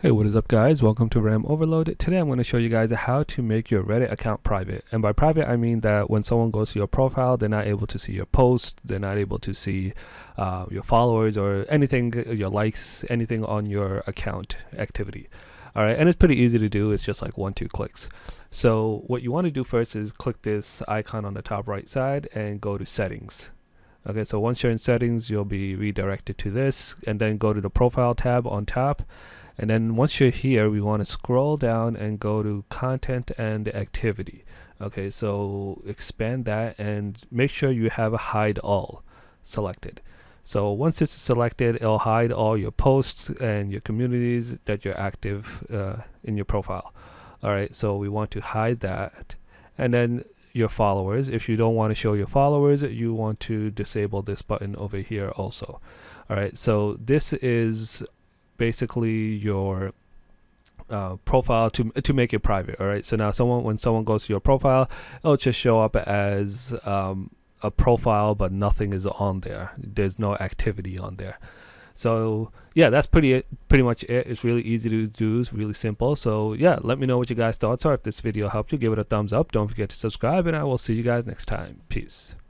Hey, what is up guys? Welcome to RAM Overload. Today I'm going to show you guys how to make your Reddit account private. And by private I mean that when someone goes to your profile, they're not able to see your posts, they're not able to see your followers or anything, your likes, anything on your account activity. Alright, and it's pretty easy to do. It's just like 1-2 clicks. So what you want to do first is click this icon on the top right side and go to settings. Okay, so once you're in settings, you'll be redirected to this, and then go to the profile tab on top. And then once you're here, we want to scroll down and go to content and activity. Okay, so expand that and make sure you have a hide all selected. So once this is selected, it'll hide all your posts and your communities that you're active in your profile. All right, so we want to hide that. And then your followers, if you don't want to show your followers, you want to disable this button over here also. All right, so this is basically your profile to make it private. All right, so now when someone goes to your profile, it'll just show up as a profile, but nothing is on there. There's no activity on there. So yeah, that's pretty much it. It's really easy to do. It's really simple. So yeah, let me know what you guys thoughts are. If this video helped you, give it a thumbs up. Don't forget to subscribe, and I will see you guys next time. Peace.